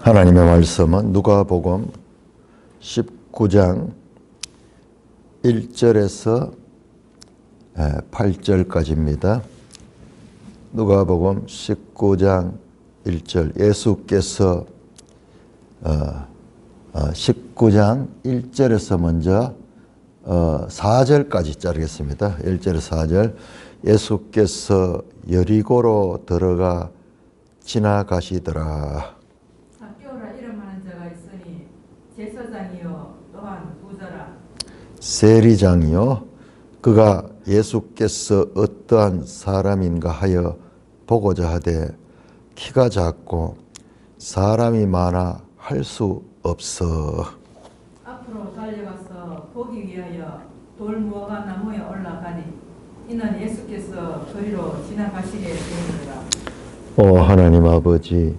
하나님의 말씀은 누가복음 19장 1절에서 8절까지입니다. 누가복음 19장 1절, 예수께서 19장 1절에서 먼저 4절까지 자르겠습니다. 1절에서 4절. 예수께서 여리고로 들어가 지나가시더라. 삭개오라 이름하는 자가 있으니 제사장이요 또한 부자라. 세리장이요, 그가 예수께서 어떠한 사람인가 하여 보고자 하되 키가 작고 사람이 많아 할 수 없어. 앞으로 달려가서 보기 위하여 돌무화과 나무에 올라가니 이는 예수께서 저리로 지나가시게 되니라. 하나님 아버지,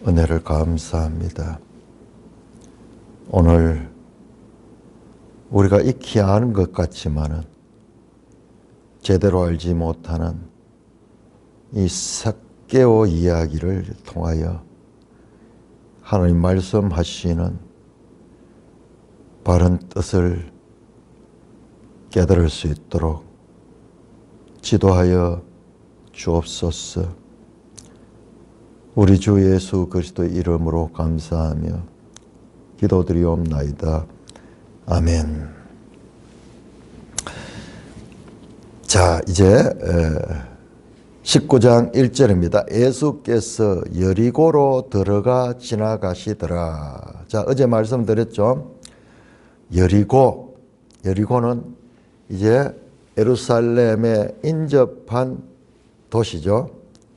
은혜를 감사합니다. 오늘 우리가 익히 아는 것 같지만은 제대로 알지 못하는 이 삭개오 이야기를 통하여 하나님 말씀하시는 바른 뜻을 깨달을 수 있도록 지도하여 주옵소서. 우리 주 예수 그리스도의 이름으로 감사하며 기도드리옵나이다. 아멘. 자, 이제 19장 1절입니다. 예수께서 여리고로 들어가 지나가시더라. 자, 어제 말씀드렸죠. 여리고는 이제 예루살렘에 인접한 도시죠.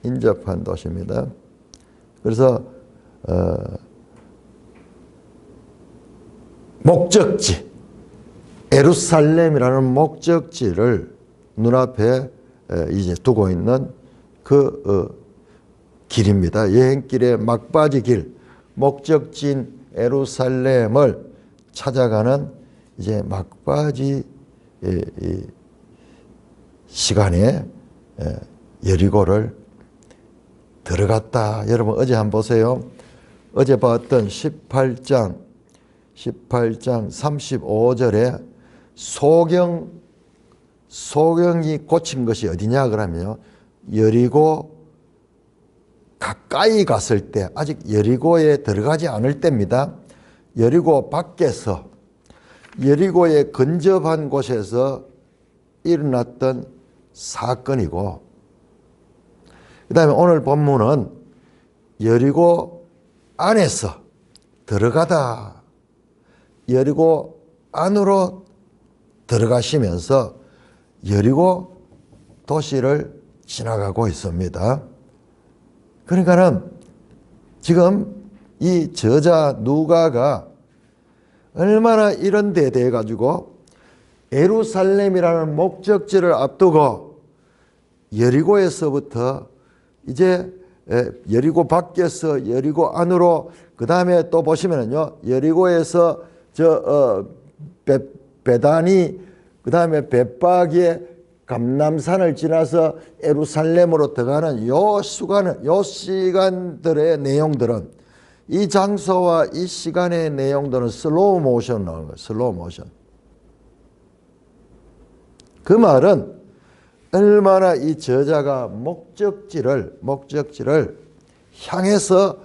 인접한 도시입니다. 그래서 목적지, 예루살렘이라는 목적지를 눈앞에 이제 두고 있는 그 길입니다. 여행길의 막바지 길, 목적지인 예루살렘을 찾아가는 이제 막바지 시간에 여리고를 들어갔다. 여러분 어제 한번 보세요. 어제 봤던 18장 35절에 소경이 꽂힌 것이 어디냐 그러면 여리고 가까이 갔을 때, 아직 여리고에 들어가지 않을 때입니다. 여리고 밖에서, 여리고에 근접한 곳에서 일어났던 사건이고, 그 다음에 오늘 본문은 여리고 안에서 들어가다, 여리고 안으로 들어가시면서 여리고 도시를 지나가고 있습니다. 그러니까는 지금 이 저자 누가가 얼마나 이런 데 대해 가지고 예루살렘이라는 목적지를 앞두고 여리고에서부터 이제 여리고 밖에서 여리고 안으로, 그 다음에 또 보시면은요, 여리고에서 베다니, 그 다음에 벳바기의 감람산을 지나서 예루살렘으로 들어가는 요 시간들의 내용들은, 이 장소와 이 시간의 내용들은 슬로우 모션 나오는 거예요. 슬로우 모션. 그 말은 얼마나 이 저자가 목적지를 향해서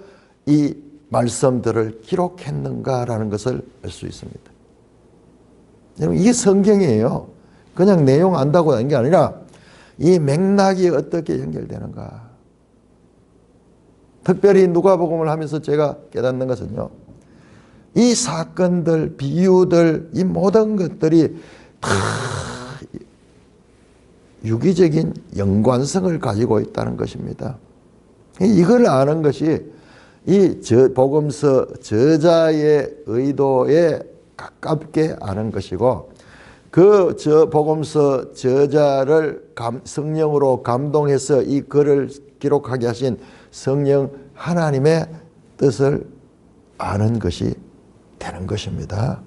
이 말씀들을 기록했는가라는 것을 알 수 있습니다. 여러분, 이게 성경이에요. 그냥 내용 안다고 하는 게 아니라 이 맥락이 어떻게 연결되는가. 특별히 누가복음을 하면서 제가 깨닫는 것은요, 이 사건들, 비유들, 이 모든 것들이 다 유기적인 연관성을 가지고 있다는 것입니다. 이걸 아는 것이 이 복음서 저자의 의도에 가깝게 아는 것이고, 그 복음서 저자를 성령으로 감동해서 이 글을 기록하게 하신 성령 하나님의 뜻을 아는 것이 되는 것입니다.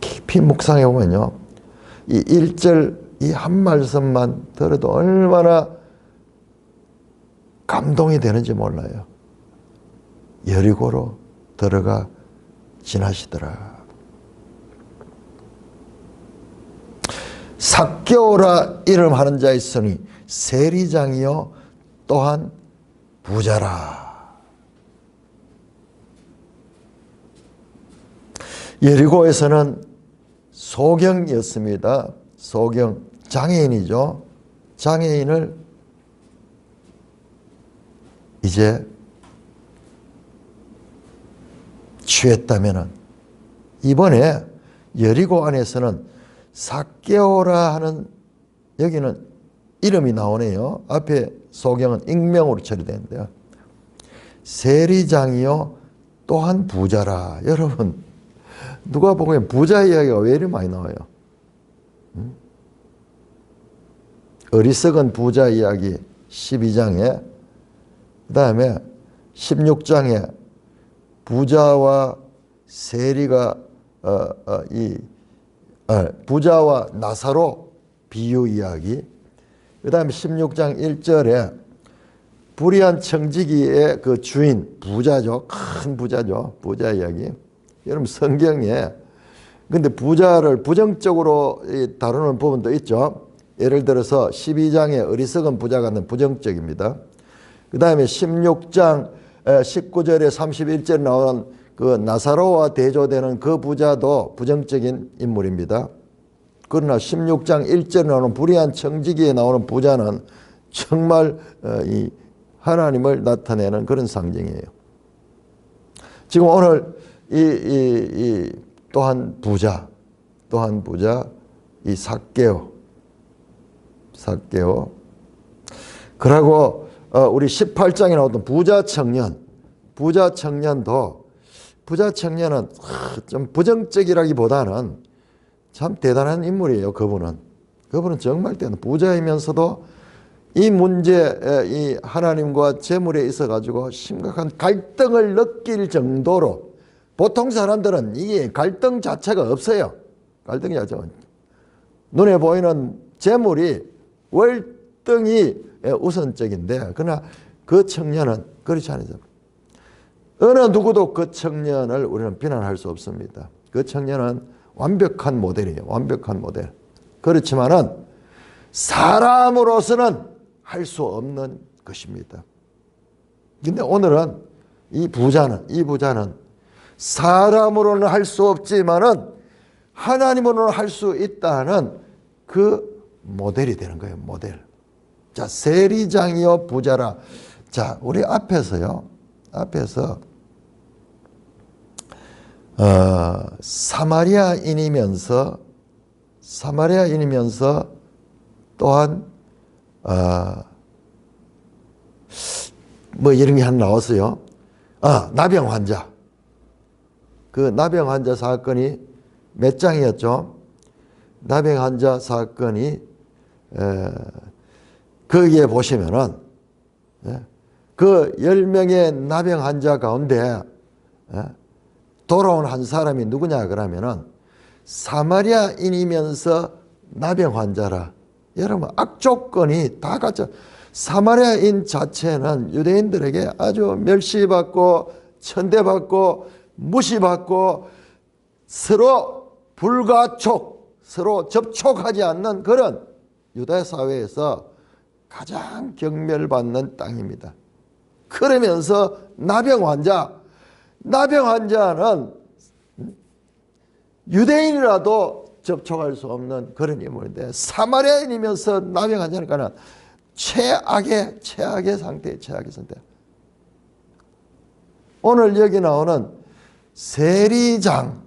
깊이 묵상해 보면요, 이 1절 이 한 말씀만 들어도 얼마나 감동이 되는지 몰라요. 여리고로 들어가 지나시더라. 삭개오라 이름하는 자 있으니 세리장이요 또한 부자라. 여리고에서는 소경이었습니다. 소경, 장애인이죠. 장애인을 이제 취했다면은 이번에 여리고 안에서는 삭개오라 하는 여기는 이름이 나오네요. 앞에 소경은 익명으로 처리되는데요. 세리장이요 또한 부자라. 여러분 누가 보면 부자 이야기가 왜 이렇게 많이 나와요? 어리석은 부자 이야기 12장에 그 다음에 16장에 부자와 세리가 부자와 나사로 비유 이야기 그 다음에 16장 1절에 불의한 청지기의 그 주인 부자죠. 큰 부자죠. 부자 이야기. 여러분 성경에 근데 부자를 부정적으로 다루는 부분도 있죠. 예를 들어서 12장에 어리석은 부자 같은 부정적입니다. 그 다음에 16장 19절에 31절에 나오는 그 나사로와 대조되는 그 부자도 부정적인 인물입니다. 그러나 16장 1절에 나오는 불의한 청지기에 나오는 부자는 정말 이 하나님을 나타내는 그런 상징이에요. 지금 오늘 이 또한 부자 이 삭개오 그러고 우리 18장에 나왔던 부자 청년은 좀 부정적이라기보다는 참 대단한 인물이에요. 그분은 정말 대단한 부자이면서도 이 문제, 이 하나님과 재물에 있어 가지고 심각한 갈등을 느낄 정도로 보통 사람들은 이게 갈등 자체가 없어요. 갈등이 자체가 눈에 보이는 재물이 월등히 우선적인데 그러나 그 청년은 그렇지 않죠. 어느 누구도 그 청년을 우리는 비난할 수 없습니다. 그 청년은 완벽한 모델이에요. 완벽한 모델. 그렇지만은 사람으로서는 할 수 없는 것입니다. 근데 오늘은 이 부자는 사람으로는 할 수 없지만은 하나님으로는 할 수 있다는 그 모델이 되는 거예요. 모델. 자, 세리장이요 부자라. 자, 우리 앞에서 사마리아인이면서 또한 뭐 이런 게 하나 나왔어요. 나병 환자. 그 나병 환자 사건이 몇 장이었죠? 나병 환자 사건이 거기에 보시면은 그 10명의 나병 환자 가운데 돌아온 한 사람이 누구냐 그러면은 사마리아인이면서 나병 환자라. 여러분 악조건이 다 갖춰. 사마리아인 자체는 유대인들에게 아주 멸시받고 천대받고 무시받고 서로 불가촉, 서로 접촉하지 않는 그런 유대 사회에서 가장 경멸받는 땅입니다. 그러면서 나병 환자는 유대인이라도 접촉할 수 없는 그런 인물인데 사마리아인이면서 나병 환자니까는 최악의 상태. 오늘 여기 나오는 세리장,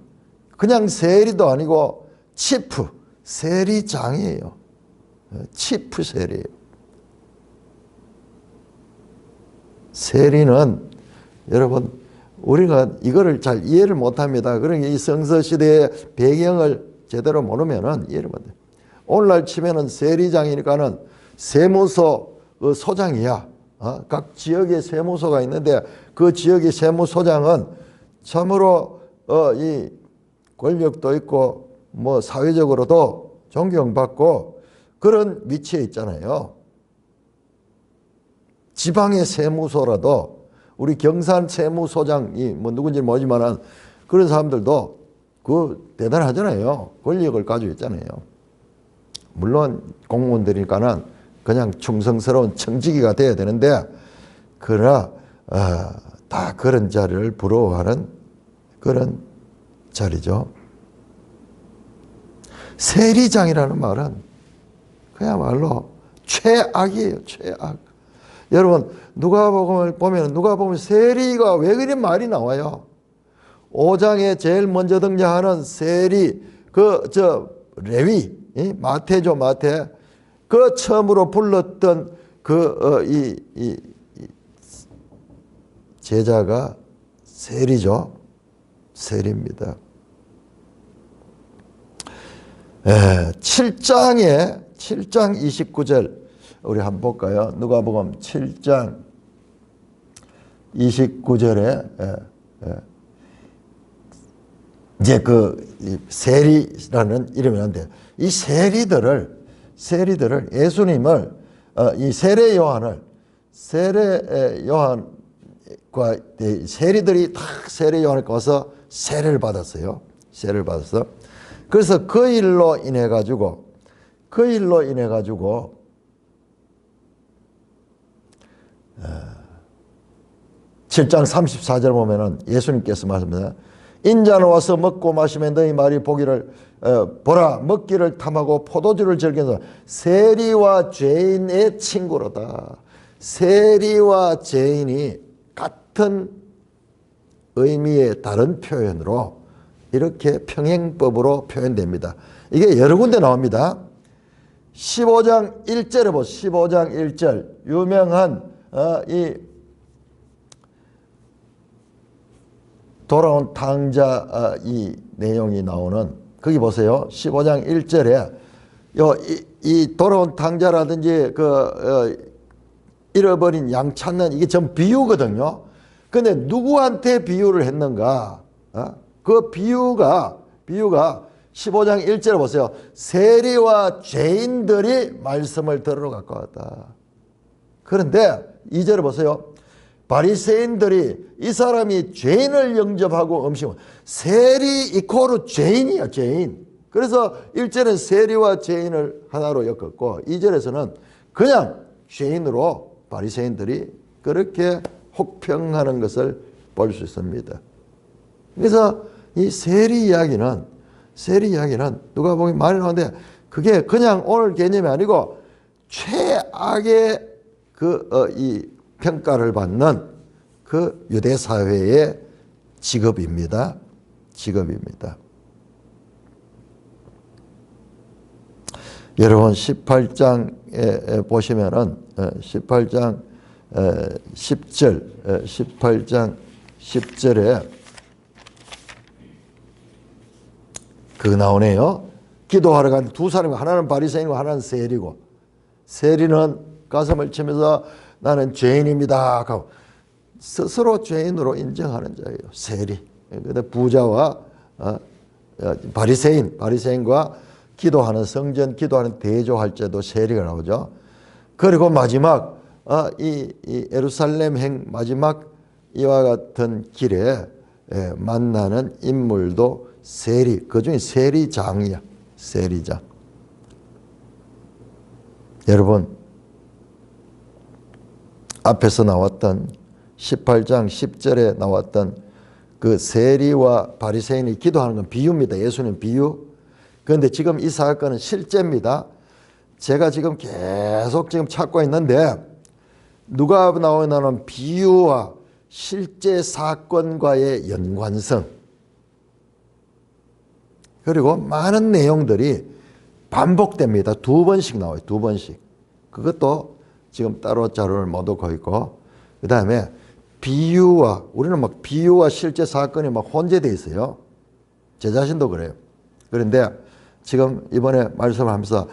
그냥 세리도 아니고 치프, 세리장이에요. 치프 세리예요. 세리는 여러분 우리가 이거를 잘 이해를 못합니다. 그러니까 이 성서시대의 배경을 제대로 모르면은 이해를 못해요. 오늘날 치면은 세리장이니까는 세무서 소장이야. 각 지역에 세무서가 있는데 그 지역의 세무소장은 참으로 이 권력도 있고 뭐 사회적으로도 존경받고 그런 위치에 있잖아요. 지방의 세무서라도 우리 경산 세무소장이 뭐 누군지 모르지만은 그런 사람들도 그 대단하잖아요. 권력을 가지고 있잖아요. 물론 공무원들이니까는 그냥 충성스러운 청지기가 돼야 되는데 그러나 다 그런 자리를 부러워하는 그런 자리죠. 세리장이라는 말은 그야말로 최악이에요. 최악. 여러분 누가복음을 보면 누가복음 세리가 왜 그런 말이 나와요? 5장에 제일 먼저 등장하는 세리 레위 마태죠. 마태 그 처음으로 불렀던 이 제자가 세리죠. 세리입니다. 7장 29절 우리 한번 볼까요? 누가복음 7장 29절에 이제 그 세리라는 이름이 있는데 이 세리들을 예수님을 이 세례 요한과 세리들이 다 세례 요한을 가서 세례를 받았어요. 세례를 받았어. 그래서 그 일로 인해 가지고 7장 34절 보면은 예수님께서 말씀합니다. 인자는 와서 먹고 마시면 너희 말이 보기를 보라 먹기를 탐하고 포도주를 즐기는 세리와 죄인의 친구로다. 세리와 죄인이 같은 의미의 다른 표현으로 이렇게 평행법으로 표현됩니다. 이게 여러 군데 나옵니다. 15장 1절에 보세요. 15장 1절 유명한 이 돌아온 탕자 이 내용이 나오는 거기 보세요. 15장 1절에 이 돌아온 탕자라든지 잃어버린 양 찾는 이게 전 비유거든요. 근데 누구한테 비유를 했는가? 그 비유가 15장 1절에 보세요. 세리와 죄인들이 말씀을 들으러 갖고 왔다. 그런데 2절에 보세요. 바리새인들이 이 사람이 죄인을 영접하고 음식을 세리 이코르 죄인이야. 죄인. 그래서 1절은 세리와 죄인을 하나로 엮었고 2절에서는 그냥 죄인으로 바리새인들이 그렇게 혹평하는 것을 볼 수 있습니다. 그래서 이 세리 이야기는 누가 보면 말이 나오는데 그게 그냥 오늘 개념이 아니고 최악의 이 평가를 받는 그 유대 사회의 직업입니다. 여러분 18장에 보시면은 18장 10절에 그거 나오네요. 기도하러 간 두 사람이 하나는 바리새인이고 하나는 세리고 세리는 가슴을 치면서 나는 죄인입니다 하고 스스로 죄인으로 인정하는 자예요. 세리. 근데 부자와 바리새인과 기도하는 성전 기도하는 대조할 때도 세리가 나오죠. 그리고 마지막 이 예루살렘행 마지막 이와 같은 길에 만나는 인물도 세리, 그중에 세리장이야. 세리장. 여러분 앞에서 나왔던 18장 10절에 나왔던 그 세리와 바리새인이 기도하는 건 비유입니다. 예수님 비유. 그런데 지금 이 사건은 실제입니다. 제가 지금 계속 찾고 있는데 누가 나오는 비유와 실제 사건과의 연관성 그리고 많은 내용들이 반복됩니다. 2번씩 나와요. 2번씩. 그것도 지금 따로 자료를 못 얻고 있고 그 다음에 비유와 우리는 막 비유와 실제 사건이 막 혼재되어 있어요. 제 자신도 그래요. 그런데 지금 이번에 말씀하면서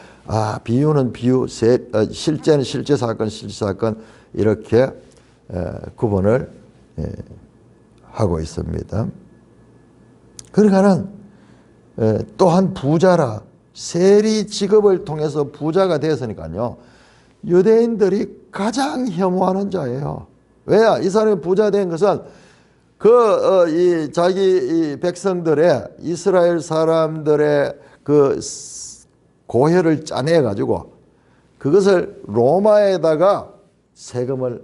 비유는 비유, 실제는 실제 사건, 실제 사건 이렇게 구분을 하고 있습니다. 그러니까는 또한 부자라 세리 직업을 통해서 부자가 되었으니까요. 유대인들이 가장 혐오하는 자예요. 왜야? 이 사람이 부자 된 것은 자기 백성들의, 이스라엘 사람들의 그 고혈을 짜내 가지고 그것을 로마에다가 세금을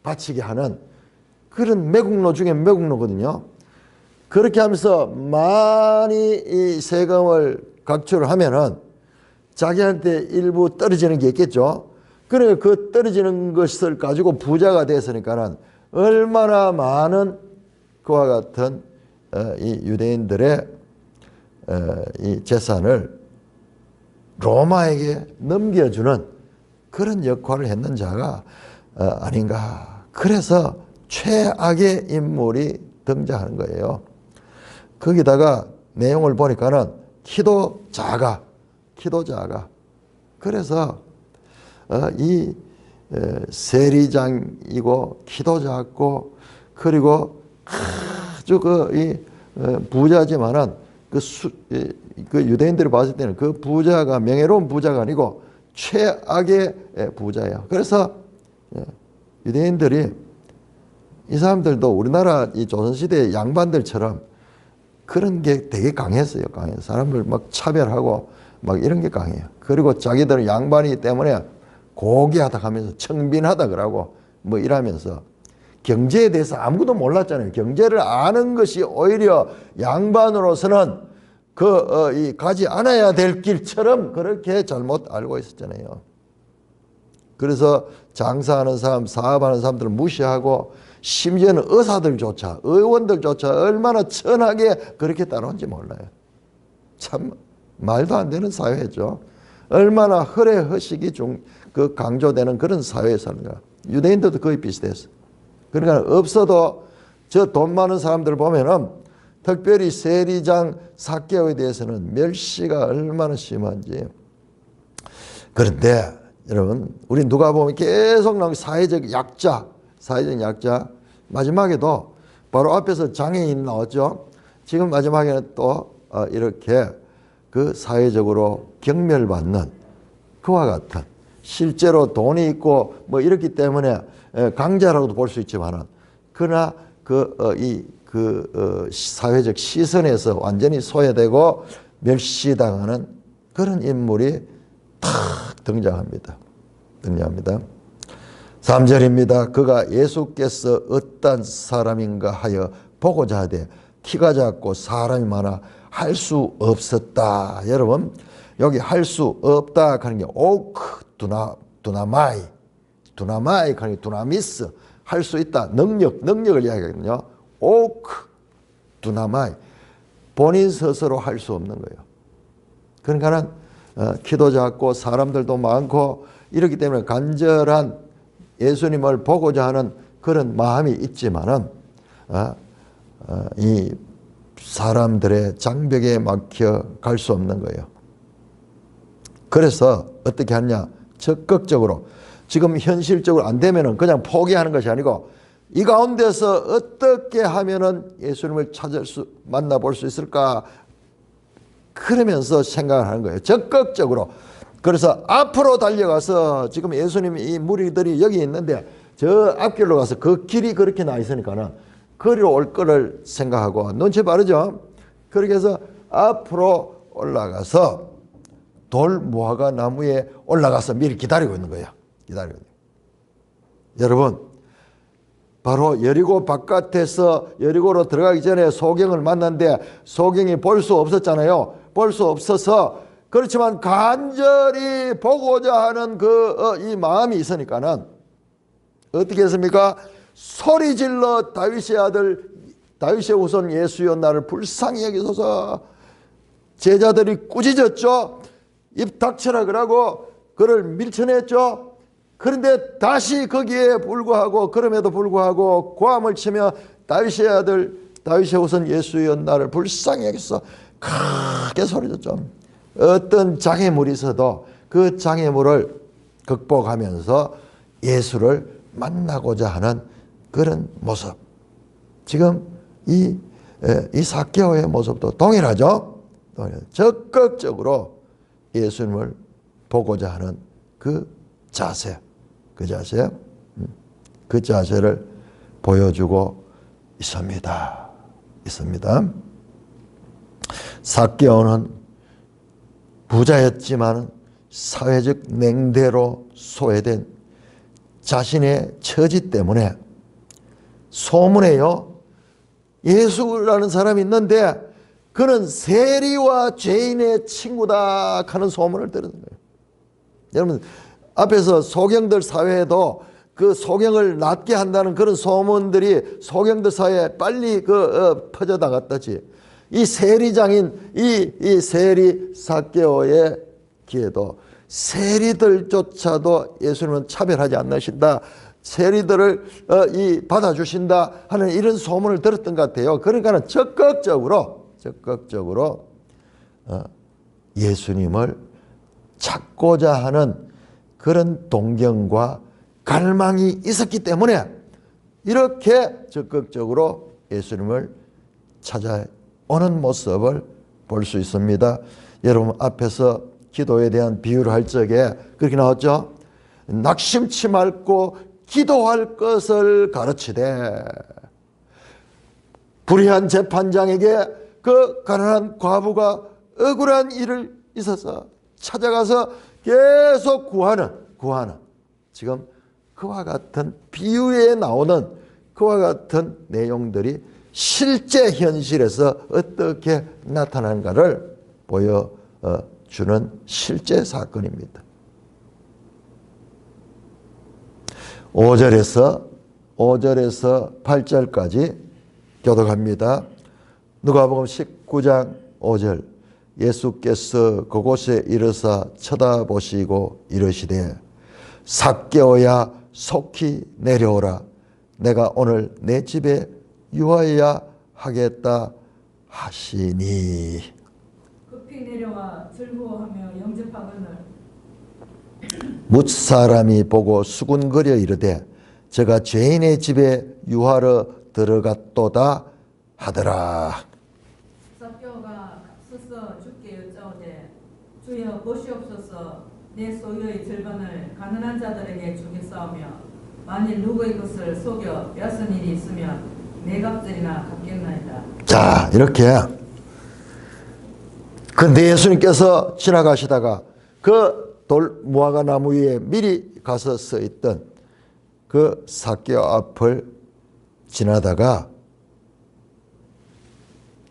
바치게 하는 그런 매국노 중에 매국노거든요. 그렇게 하면서 많이 이 세금을 각출을 하면은 자기한테 일부 떨어지는 게 있겠죠. 그러니까 그 떨어지는 것을 가지고 부자가 됐으니까는 얼마나 많은 그와 같은 이 유대인들의 이 재산을 로마에게 넘겨주는 그런 역할을 했는 자가 아닌가. 그래서 최악의 인물이 등장하는 거예요. 거기다가 내용을 보니까는 키도 작아. 그래서 이 세리장이고 키도 작고 그리고 아주 부자지만은 그 유대인들이 봤을 때는 그 부자가 명예로운 부자가 아니고 최악의 부자예요. 그래서 유대인들이 이 사람들도 우리나라 이 조선시대 양반들처럼 그런 게 되게 강했어요. 사람들 막 차별하고 막 이런 게 강해요. 그리고 자기들은 양반이기 때문에 고귀하다 하면서 청빈하다 그러고 뭐 이러면서 경제에 대해서 아무것도 몰랐잖아요. 경제를 아는 것이 오히려 양반으로서는 가지 않아야 될 길처럼 그렇게 잘못 알고 있었잖아요. 그래서 장사하는 사람, 사업하는 사람들을 무시하고 심지어는 의사들조차, 의원들조차 얼마나 천하게 그렇게 따라온지 몰라요. 참 말도 안 되는 사회죠. 얼마나 허례허식이 강조되는 그런 사회에 사는가. 유대인들도 거의 비슷했어. 그러니까 없어도 저 돈 많은 사람들 보면은 특별히 세리장 삭개오에 대해서는 멸시가 얼마나 심한지. 그런데 여러분, 우리 누가 보면 계속 나오는 사회적 약자 마지막에도 바로 앞에서 장애인 나왔죠. 지금 마지막에는 또 이렇게 그 사회적으로 경멸받는 그와 같은 실제로 돈이 있고 뭐 이렇기 때문에 강자라고도 볼 수 있지만은 그러나 사회적 시선에서 완전히 소외되고 멸시당하는 그런 인물이 탁 등장합니다. 3절입니다. 그가 예수께서 어떤 사람인가 하여 보고자 하되 키가 작고 사람이 많아 할 수 없었다. 여러분 여기 할 수 없다 하는 게 오크 두나마이 하는 게 두나미스 할 수 있다. 능력을 이야기하거든요. 오크 두나마이 본인 스스로 할 수 없는 거예요. 그러니까는 키도 작고 사람들도 많고 이렇기 때문에 간절한 예수님을 보고자 하는 그런 마음이 있지만은 이 사람들의 장벽에 막혀 갈 수 없는 거예요. 그래서 어떻게 하냐? 적극적으로 지금 현실적으로 안 되면은 그냥 포기하는 것이 아니고 이 가운데서 어떻게 하면은 예수님을 만나볼 수 있을까? 그러면서 생각을 하는 거예요. 적극적으로. 그래서 앞으로 달려가서 지금 예수님 이 무리들이 여기 있는데 저 앞길로 가서 그 길이 그렇게 나 있으니까는 거리로 올 거를 생각하고 눈치 빠르죠. 그렇게 해서 앞으로 올라가서 돌 무화과 나무에 올라가서 미리 기다리고 있는 거예요. 여러분 바로 여리고 바깥에서 여리고로 들어가기 전에 소경을 만났는데 소경이 볼 수 없었잖아요. 볼 수 없어서 그렇지만 간절히 보고자 하는 이 마음이 있으니까는 어떻게 했습니까? 소리질러 다윗의 아들 다윗의 후손 예수여 나를 불쌍히 여기소서. 제자들이 꾸짖었죠. 입 닥쳐라 그러고 그를 밀쳐냈죠. 그런데 다시 거기에 불구하고 그럼에도 불구하고 고함을 치며 다윗의 아들 다윗의 후손 예수여 나를 불쌍히 여기소서 크게 소리쳤죠. 어떤 장애물이 있어도 그 장애물을 극복하면서 예수를 만나고자 하는 그런 모습. 지금 이 삭개오의 모습도 동일하죠. 적극적으로 예수님을 보고자 하는 그 자세, 그 자세, 그 자세를 보여주고 있습니다. 삭개오는 부자였지만 사회적 냉대로 소외된 자신의 처지 때문에 소문에요, 예수라는 사람이 있는데 그는 세리와 죄인의 친구다 하는 소문을 들은 거예요. 여러분, 앞에서 소경들 사회에도 그 소경을 낫게 한다는 그런 소문들이 소경들 사회에 빨리 퍼져 나갔다지. 이 세리장인 이 세리 삭개오의 기에도 세리들조차도 예수님은 차별하지 않으신다, 세리들을 받아주신다 하는 이런 소문을 들었던 것 같아요. 그러니까 적극적으로 예수님을 찾고자 하는 그런 동경과 갈망이 있었기 때문에 이렇게 적극적으로 예수님을 찾아오는 모습을 볼 수 있습니다. 여러분, 앞에서 기도에 대한 비유를 할 적에 그렇게 나왔죠. 낙심치 말고 기도할 것을 가르치되, 불의한 재판장에게 그 가난한 과부가 억울한 일을 있어서 찾아가서 계속 구하는 지금 그와 같은 비유에 나오는 그와 같은 내용들이 실제 현실에서 어떻게 나타나는가를 보여주는 실제 사건입니다. 5절에서 8절까지 교독합니다. 누가복음 19장 5절. 예수께서 그곳에 이르사 쳐다보시고 이르시되 삭개오야 속히 내려오라. 내가 오늘 내 집에 유하여야 하겠다 하시니. 급히 내려와 즐거워하며 영접하거늘. 뭇사람이 보고 수군거려 이르되 저가 죄인의 집에 유하러 들어갔도다 하더라. 삭개오가 서서 주께 여짜오되 주여 보시옵소서, 내 소유의 절반을 가난한 자들에게 주겠사오며 만일 누구의 것을 속여 뺏은 일이 있으면 네 갑절이나 갚겠나이다. 자, 이렇게 근데 예수님께서 지나가시다가 그 무화과 나무 위에 미리 가서 서 있던 그 삭개오 앞을 지나다가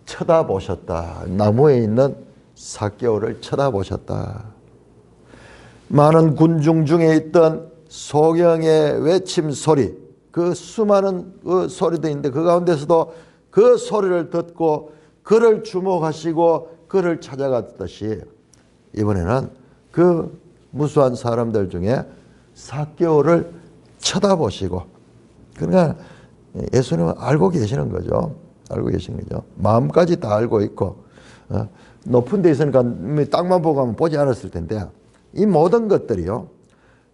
쳐다보셨다. 나무에 있는 삭개오를 쳐다보셨다. 많은 군중 중에 있던 소경의 외침 소리, 그 수많은 그 소리도 있는데 그 가운데서도 그 소리를 듣고 그를 주목하시고 그를 찾아갔듯이 이번에는 그 무수한 사람들 중에 삭개오를 쳐다보시고, 그러니까 예수님은 알고 계시는 거죠. 알고 계시는 거죠. 마음까지 다 알고 있고, 높은 데 있으니까 땅만 보고 하면 보지 않았을 텐데, 이 모든 것들이요,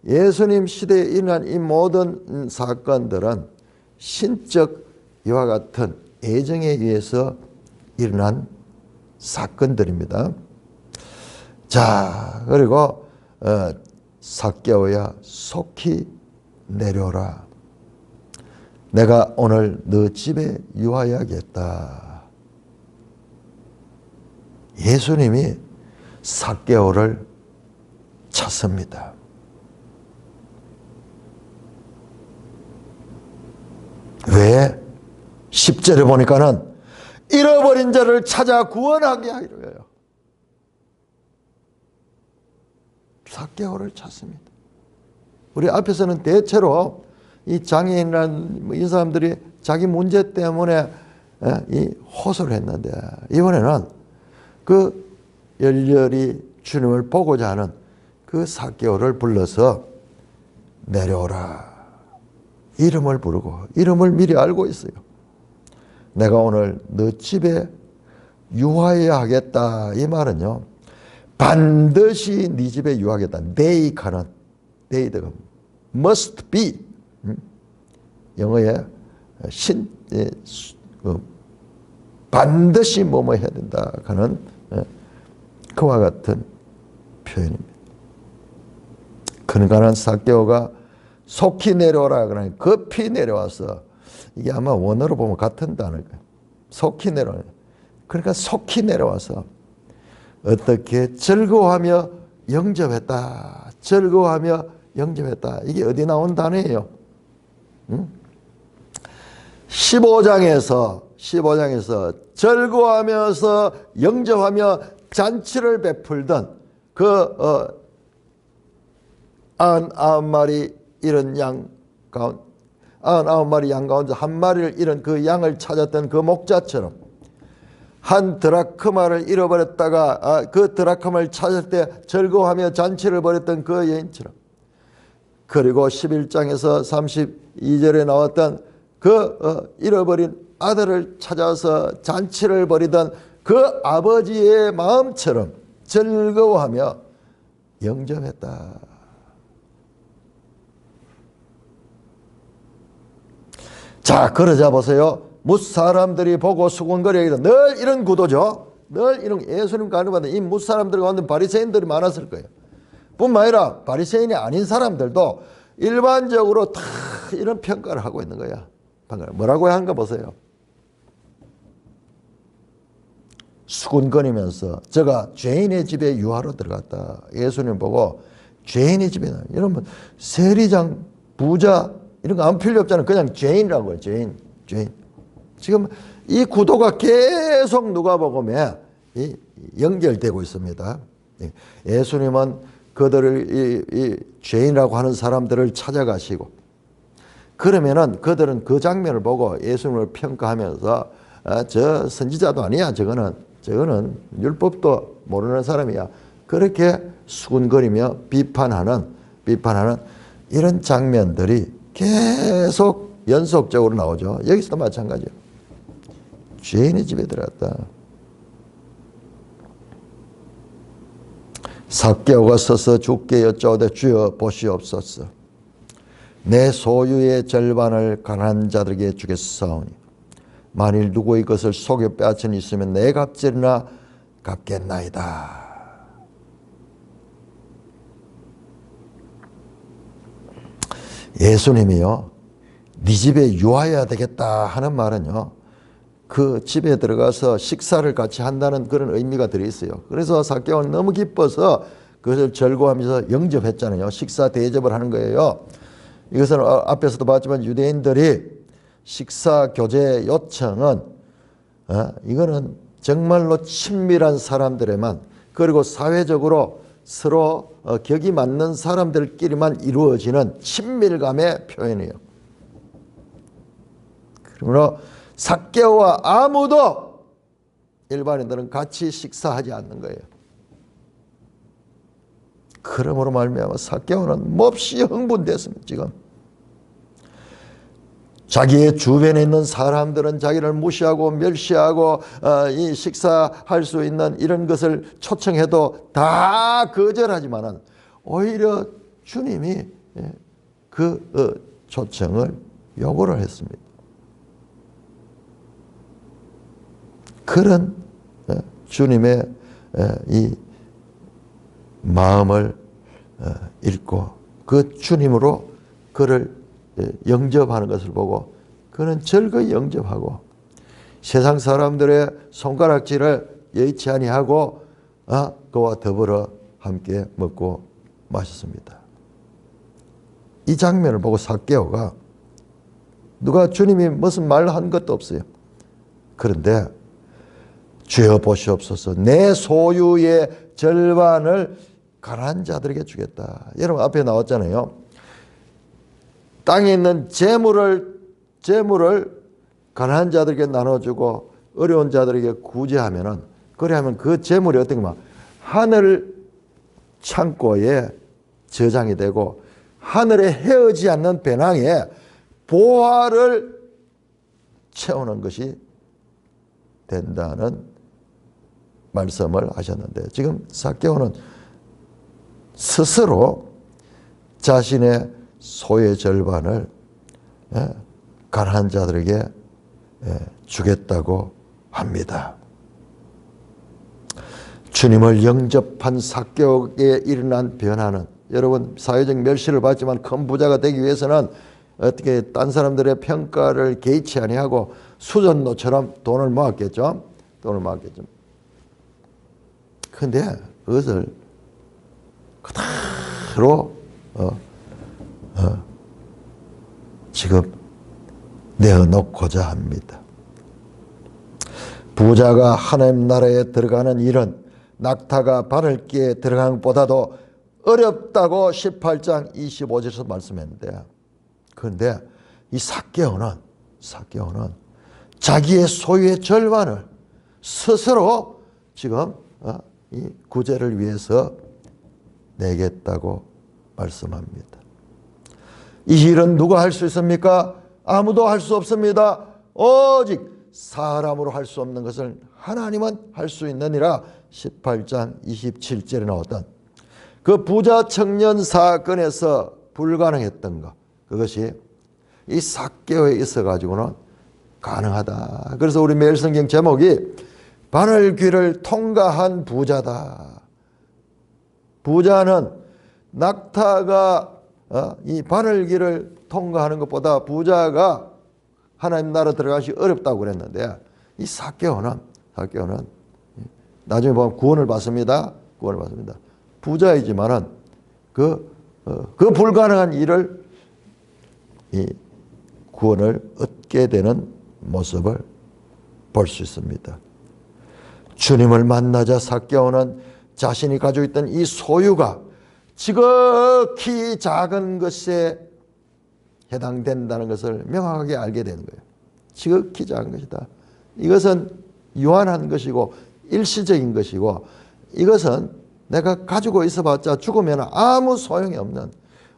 예수님 시대에 일어난 이 모든 사건들은 신적 이와 같은 애정에 의해서 일어난 사건들입니다. 자, 그리고 삭개오야 속히 내려오라. 내가 오늘 너 집에 유하여야겠다. 예수님이 삭개오를 찾습니다. 왜? 10절에 보니까는 잃어버린 자를 찾아 구원하게 하기로요. 삭개오를 찾습니다. 우리 앞에서는 대체로 이 장애인이라는 이 사람들이 자기 문제 때문에 이 호소를 했는데, 이번에는 그 열렬히 주님을 보고자 하는 그 삭개오를 불러서 내려오라. 이름을 부르고, 이름을 미리 알고 있어요. 내가 오늘 너 집에 유하여야 하겠다. 이 말은요, 반드시 네 집에 유하겠다. they 가는, they가 must be. 영어에 반드시 뭐뭐 해야 된다 하는 그와 같은 표현입니다. 그러니까 삭개오가 속히 내려오라 그러니 급히 내려와서, 이게 아마 원어로 보면 같은 단어일 거예요. 속히 내려오라. 그러니까 속히 내려와서 어떻게 즐거워하며 영접했다. 즐거워하며 영접했다. 이게 어디 나온 단어예요? 15장에서 즐거워하면서 영접하며 잔치를 베풀던 그 99마리 잃은 양 가운데, 99마리 양 가운데 한 마리를 잃은 그 양을 찾았던 그 목자처럼, 한 드라크마를 잃어버렸다가 그 드라크마를 찾을 때 즐거워하며 잔치를 벌였던 그 여인처럼, 그리고 11장에서 32절에 나왔던 그 잃어버린 아들을 찾아서 잔치를 벌이던 그 아버지의 마음처럼 즐거워하며 영접했다. 자, 그러자 보세요. 뭇사람들이 보고 수군거리기도 늘 이런 구도죠. 늘 이런 예수님 가르치는 이 뭇사람들 가운데 바리새인들이 많았을 거예요. 뿐만 아니라 바리새인이 아닌 사람들도 일반적으로 다 이런 평가를 하고 있는 거야. 뭐라고 하는가 보세요. 수군거리면서 저가 죄인의 집에 유하러 들어갔다. 예수님 보고 죄인의 집에, 여러분 세리장, 부자 이런 거 안 필요 없잖아요. 그냥 죄인이라고 해요. 죄인. 지금 이 구도가 계속 누가복음에 연결되고 있습니다. 예수님은 그들을 이 죄인이라고 하는 사람들을 찾아가시고, 그러면은 그들은 그 장면을 보고 예수님을 평가하면서 저 선지자도 아니야. 저거는 율법도 모르는 사람이야. 그렇게 수군거리며 비판하는 이런 장면들이 계속 연속적으로 나오죠. 여기서도 마찬가지예요. 죄인의 집에 들어갔다. 삭개오가 서서 주께 여짜오되 주여 보시옵소서. 내 소유의 절반을 가난한 자들에게 주겠사오니 만일 누구의 것을 속여 빼앗은 있으면 내 값질이나 갚겠나이다. 예수님이요, 네 집에 유하여야 되겠다 하는 말은요, 그 집에 들어가서 식사를 같이 한다는 그런 의미가 들어있어요. 그래서 삭개오는 너무 기뻐서 그것을 즐거워하면서 영접했잖아요. 식사 대접을 하는 거예요. 이것은 앞에서도 봤지만 유대인들이 식사 교제 요청은 이거는 정말로 친밀한 사람들에만, 그리고 사회적으로 서로 격이 맞는 사람들끼리만 이루어지는 친밀감의 표현이에요. 그러므로 삭개오와 아무도 일반인들은 같이 식사하지 않는 거예요. 그러므로 말미암아 삭개오는 몹시 흥분됐습니다. 지금 자기의 주변에 있는 사람들은 자기를 무시하고 멸시하고 이 식사할 수 있는 이런 것을 초청해도 다 거절하지만은 오히려 주님이 그 초청을 요구를 했습니다. 그런 주님의 이 마음을 읽고 그 주님으로 그를 영접하는 것을 보고 그는 즐거이 영접하고 세상 사람들의 손가락질을 여의치 아니하고 그와 더불어 함께 먹고 마셨습니다. 이 장면을 보고 삭개오가, 누가 주님이 무슨 말을 한 것도 없어요. 그런데 주여 보시옵소서, 내 소유의 절반을 가난한 자들에게 주겠다. 여러분 앞에 나왔잖아요. 땅에 있는 재물을 가난한 자들에게 나눠주고 어려운 자들에게 구제하면은, 그래야면 그 재물이 어떻게 막 하늘 창고에 저장이 되고 하늘에 헤어지 않는 배낭에 보화를 채우는 것이 된다는 말씀을 하셨는데, 지금 삭개오는 스스로 자신의 소의 절반을 가난한 자들에게 주겠다고 합니다. 주님을 영접한 삭개오에 일어난 변화는 여러분 사회적 멸시를 받지만 큰 부자가 되기 위해서는 어떻게 딴 사람들의 평가를 개의치 아니하고 수전노처럼 돈을 모았겠죠. 돈을 모았겠죠. 근데 그것을 그대로 지금 내어놓고자 합니다. 부자가 하나님 나라에 들어가는 일은 낙타가 바늘기에 들어가는 것보다도 어렵다고 18장 25절에서 말씀했는데, 그런데 이 삭개오는 자기의 소유의 절반을 스스로 지금 이 구제를 위해서 내겠다고 말씀합니다. 이 일은 누가 할 수 있습니까? 아무도 할 수 없습니다. 오직 사람으로 할 수 없는 것을 하나님은 할 수 있느니라. 18장 27절에 나왔던 그 부자 청년 사건에서 불가능했던 것, 그것이 이 삭개오에 있어 가지고는 가능하다. 그래서 우리 매일 성경 제목이 바늘귀를 통과한 부자다. 부자는 낙타가 이 바늘귀를 통과하는 것보다 부자가 하나님 나라 들어가기 어렵다고 그랬는데, 이 삭개오는 나중에 보면 구원을 받습니다. 부자이지만은 그 불가능한 일을 이 구원을 얻게 되는 모습을 볼 수 있습니다. 주님을 만나자 삭개오는 자신이 가지고 있던 이 소유가 지극히 작은 것에 해당된다는 것을 명확하게 알게 되는 거예요. 지극히 작은 것이다. 이것은 유한한 것이고 일시적인 것이고, 이것은 내가 가지고 있어봤자 죽으면 아무 소용이 없는,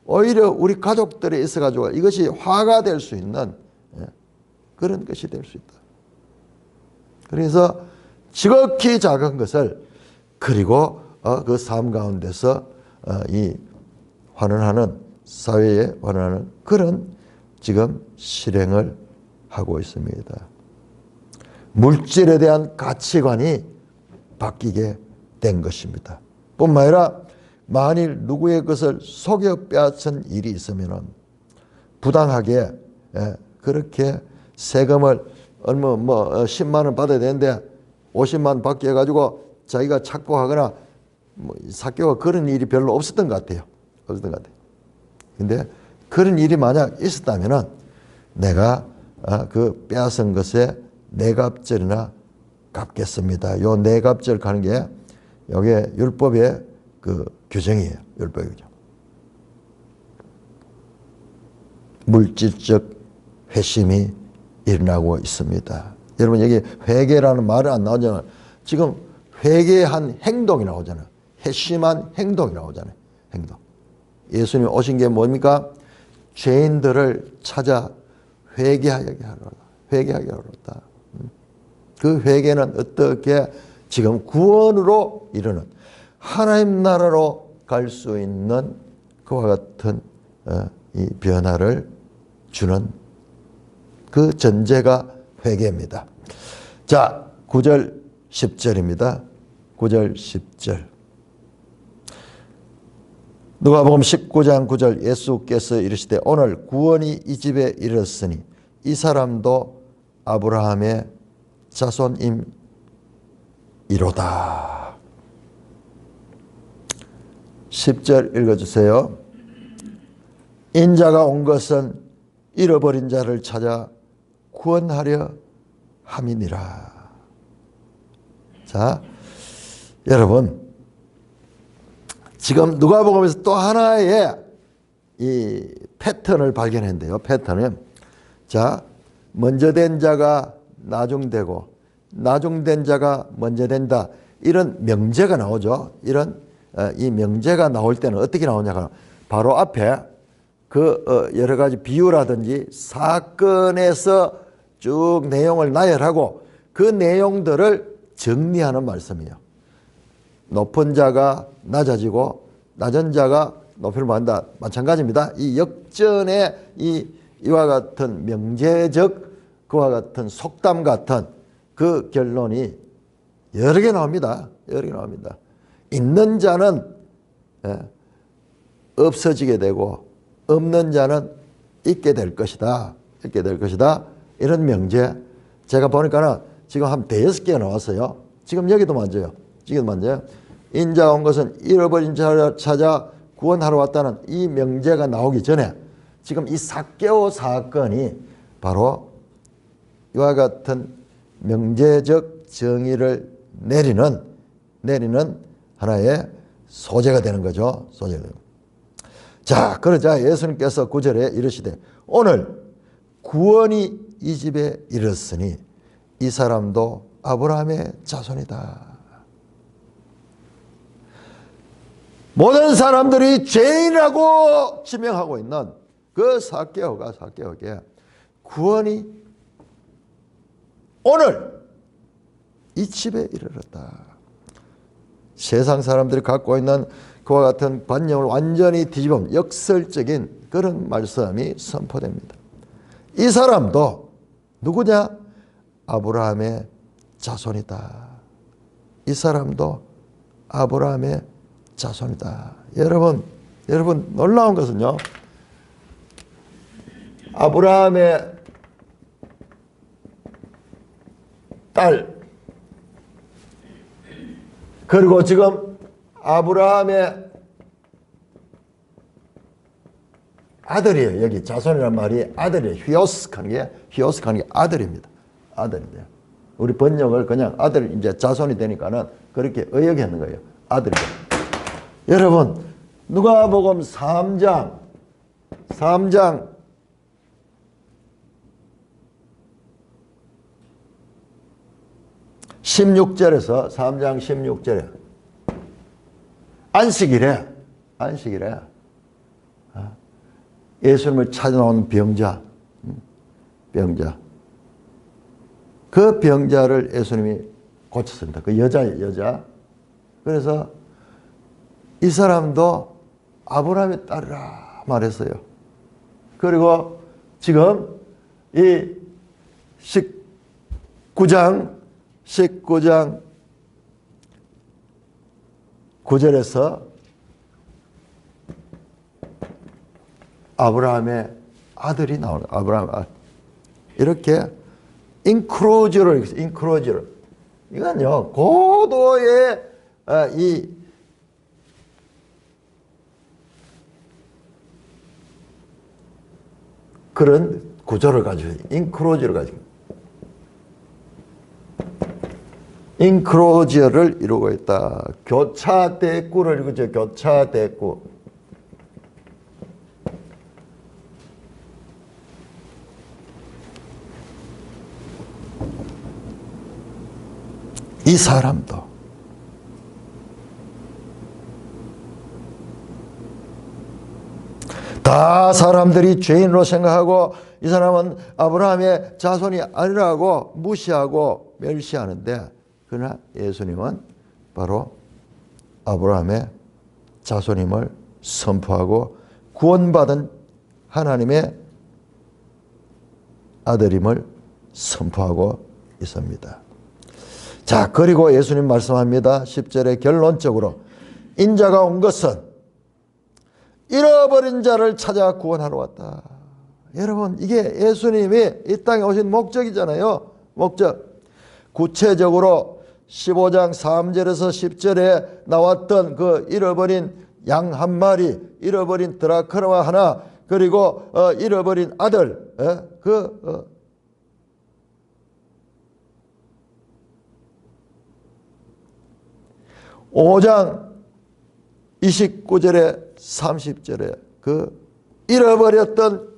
오히려 우리 가족들에 있어가지고 이것이 화가 될 수 있는 그런 것이 될 수 있다. 그래서 지극히 작은 것을, 그리고 그 삶 가운데서 이 환원하는, 사회에 환원하는 그런 지금 실행을 하고 있습니다. 물질에 대한 가치관이 바뀌게 된 것입니다. 뿐만 아니라 만일 누구의 것을 속여 빼앗은 일이 있으면 부당하게 그렇게 세금을 얼마 10만 원 받아야 되는데 50만 원 받게 해가지고 자기가 착복하거나 삭개오가 그런 일이 별로 없었던 것 같아요. 근데 그런 일이 만약 있었다면은 내가 그 빼앗은 것에 내갑절이나 갚겠습니다. 요 내갑절 가는 게 여기에 율법의 그 규정이에요. 율법의 규정. 물질적 회심이 일어나고 있습니다. 여러분 여기 회개라는 말은 안 나오잖아요. 지금 회개한 행동이 나오잖아요. 회심한 행동이 나오잖아요. 행동. 예수님 오신 게 뭡니까? 죄인들을 찾아 회개하게 하려다. 그 회개는 어떻게 지금 구원으로 이르는 하나님 나라로 갈 수 있는 그와 같은 이 변화를 주는 그 전제가 회개입니다. 자, 9절 10절입니다. 9절 10절. 누가복음 19장 9절 예수께서 이르시되 오늘 구원이 이 집에 이르렀으니 이 사람도 아브라함의 자손임이로다. 10절 읽어주세요. 인자가 온 것은 잃어버린 자를 찾아 구원하려 함이니라. 자, 여러분 지금 누가복음에서 또 하나의 이 패턴을 발견했는데요. 패턴은 자, 먼저 된 자가 나중되고 나중된 자가 먼저 된다. 이런 명제가 나오죠. 이런 이 명제가 나올 때는 어떻게 나오냐가 바로 앞에 그 여러 가지 비유라든지 사건에서 쭉 내용을 나열하고 그 내용들을 정리하는 말씀이에요. 높은 자가 낮아지고 낮은 자가 높이를 받는다. 마찬가지입니다. 이 역전의 이와 같은 명제적 그와 같은 속담 같은 그 결론이 여러 개 나옵니다. 있는 자는 없어지게 되고 없는 자는 있게 될 것이다. 있게 될 것이다. 이런 명제. 제가 보니까는 지금 한 5개가 나왔어요. 지금 여기도 맞아요. 지금 맞아요. 인자가 온 것은 잃어버린 자를 찾아 구원하러 왔다는 이 명제가 나오기 전에 지금 이 삭개오 사건이 바로 이와 같은 명제적 정의를 내리는 하나의 소재가 되는 거죠. 소재가 되는. 자, 그러자 예수님께서 9절에 이르시되 오늘 구원이 이 집에 이르렀으니 이 사람도 아브라함의 자손이다. 모든 사람들이 죄인이라고 지명하고 있는 그 삭개오게 구원이 오늘 이 집에 이르렀다. 세상 사람들이 갖고 있는 그와 같은 관념을 완전히 뒤집은 역설적인 그런 말씀이 선포됩니다. 이 사람도 누구냐? 아브라함의 자손이다. 이 사람도 아브라함의 자손이다. 여러분 놀라운 것은요. 아브라함의 딸 그리고 지금 아브라함의 아들이에요. 여기 자손이란 말이 아들이에요. 히오스하는 게 아들입니다. 아들인데요. 우리 번역을 그냥 아들 이제 자손이 되니까는 그렇게 의역했는 거예요. 아들이죠. 여러분 누가복음 3장 16절에서 3장 16절에 안식일에 예수님을 찾아온 병자 그 병자를 예수님이 고쳤습니다. 그 여자 그래서 이 사람도 아브라함의 딸이라 말했어요. 그리고 지금 이 19장 9절에서 아브라함의 아들이 나오는 아브라함 이렇게 인크로저를 이건요 고도의 이 그런 구조를 가지고 인크로저를 가지고 인크로저를 이루고 있다. 교차 대꾸를 이루죠. 교차 대꾸. 이 사람도 다 사람들이 죄인으로 생각하고 이 사람은 아브라함의 자손이 아니라고 무시하고 멸시하는데 그러나 예수님은 바로 아브라함의 자손임을 선포하고 구원받은 하나님의 아들임을 선포하고 있습니다. 자, 그리고 예수님 말씀합니다. 10절에 결론적으로 인자가 온 것은 잃어버린 자를 찾아 구원하러 왔다. 여러분 이게 예수님이 이 땅에 오신 목적이잖아요. 목적. 구체적으로 15장 3절에서 10절에 나왔던 그 잃어버린 양 한 마리, 잃어버린 드라크마 하나, 그리고 잃어버린 아들, 5장 29절에 30절에 그 잃어버렸던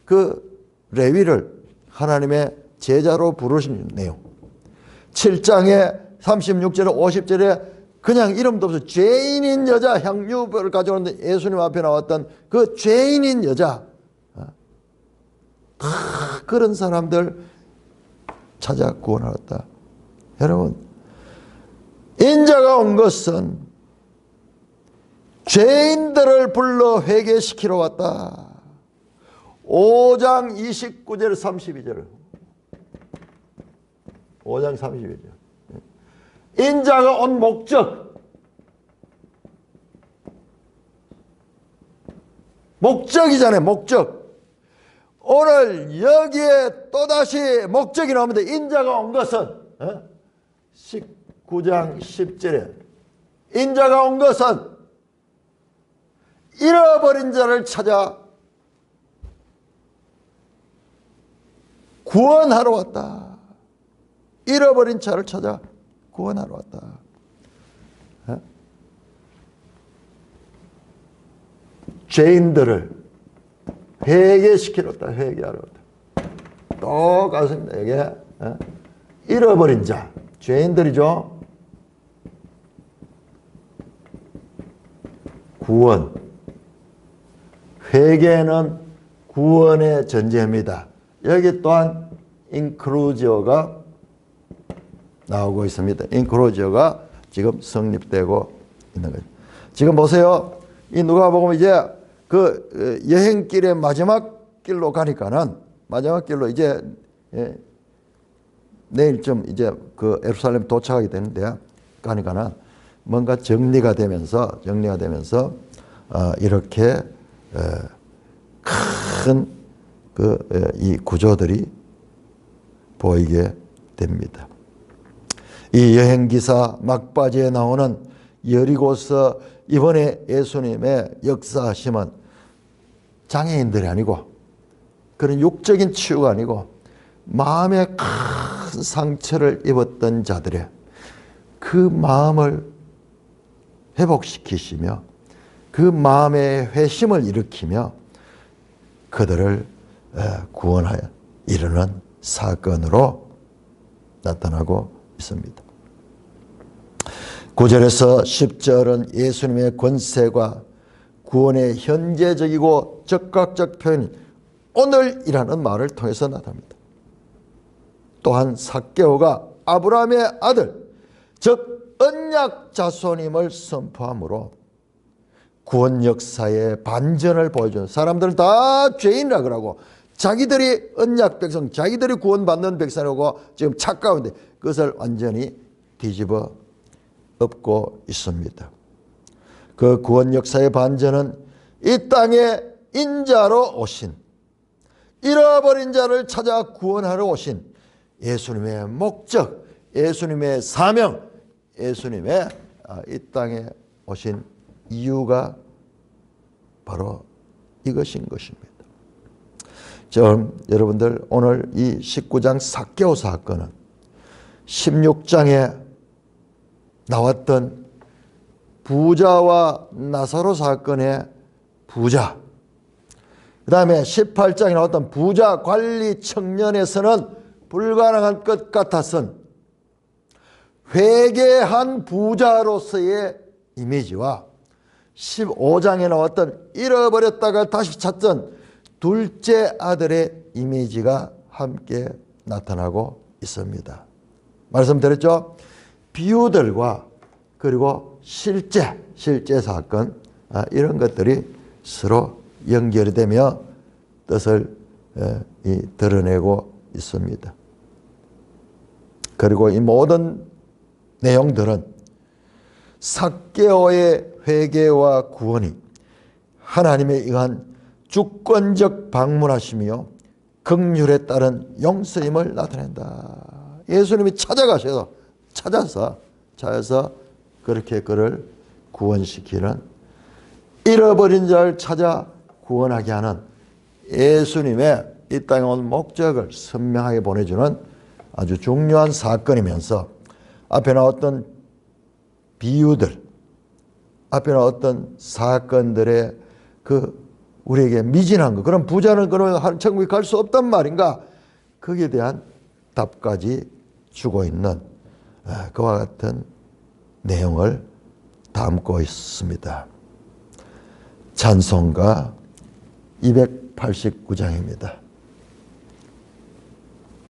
그 레위를 하나님의 제자로 부르신 내용. 7장에 36절에 50절에 그냥 이름도 없어 죄인인 여자 향유를 가져오는데 예수님 앞에 나왔던 그 죄인인 여자 그런 사람들 찾아 구원하였다. 여러분 인자가 온 것은 죄인들을 불러 회개시키러 왔다. 5장 29절 32절 5장 32절 인자가 온 목적 목적이잖아요. 목적. 오늘 여기에 또다시 목적이 나옵니다. 인자가 온 것은 19장 10절에 인자가 온 것은 잃어버린 자를 찾아 구원하러 왔다. 잃어버린 자를 찾아 구원하러 왔다. 죄인들을 회개시키러 왔다. 회개하러 왔다. 똑같습니다. 이게 잃어버린 자, 죄인들이죠. 구원. 회개는 구원의 전제입니다. 여기 또한 인클루지어가 나오고 있습니다. 인클루지어가 지금 성립되고 있는 거죠. 지금 보세요. 이 누가복음 이제 그 여행길의 마지막 길로 가니까는 마지막 길로 이제 내일쯤 이제 그 예루살렘 도착하게 되는데 가니까는 뭔가 정리가 되면서 이렇게 큰 이 구조들이 보이게 됩니다. 이 여행기사 막바지에 나오는 여리고서 이번에 예수님의 역사하심은 장애인들이 아니고 그런 육적인 치유가 아니고 마음에 큰 상처를 입었던 자들의 그 마음을 회복시키시며 그 마음의 회심을 일으키며 그들을 구원하여 이르는 사건으로 나타나고 있습니다. 9절에서 10절은 예수님의 권세가 구원의 현재적이고 적극적 표현인 오늘이라는 말을 통해서 나타납니다. 또한 삭개오가 아브라함의 아들, 즉 언약 자손임을 선포함으로 구원 역사의 반전을 보여주는, 사람들은 다 죄인이라 그러고 자기들이 언약 백성, 자기들이 구원받는 백성이라고 지금 착각하는데 그것을 완전히 뒤집어 엎고 있습니다. 그 구원 역사의 반전은 이 땅에 인자로 오신, 잃어버린 자를 찾아 구원하러 오신 예수님의 목적, 예수님의 사명, 예수님의 이 땅에 오신 이유가 바로 이것인 것입니다. 여러분들 오늘 이 19장 삭개오 사건은 16장에 나왔던 부자와 나사로 사건의 부자, 그 다음에 18장에 나왔던 부자 관리 청년에서는 불가능한 것 같았던 회개한 부자로서의 이미지와 15장에 나왔던 잃어버렸다가 다시 찾던 둘째 아들의 이미지가 함께 나타나고 있습니다. 말씀드렸죠? 비유들과 그리고 실제 사건, 이런 것들이 서로 연결이 되며 뜻을 드러내고 있습니다. 그리고 이 모든 내용들은 삭개오의 회개와 구원이 하나님에 의한 주권적 방문하시며 긍휼에 따른 용서임을 나타낸다. 예수님이 찾아서 그렇게 그를 구원시키는, 잃어버린 자를 찾아 구원하게 하는 예수님의 이 땅에 온 목적을 선명하게 보내주는 아주 중요한 사건이면서 앞에 나왔던 비유들, 앞에 나왔던 사건들의 우리에게 미진한 것, 그럼 부자는 그러면 천국에 갈 수 없단 말인가? 거기에 대한 답까지 주고 있는 그와 같은 내용을 담고 있습니다. 찬송가 289장입니다.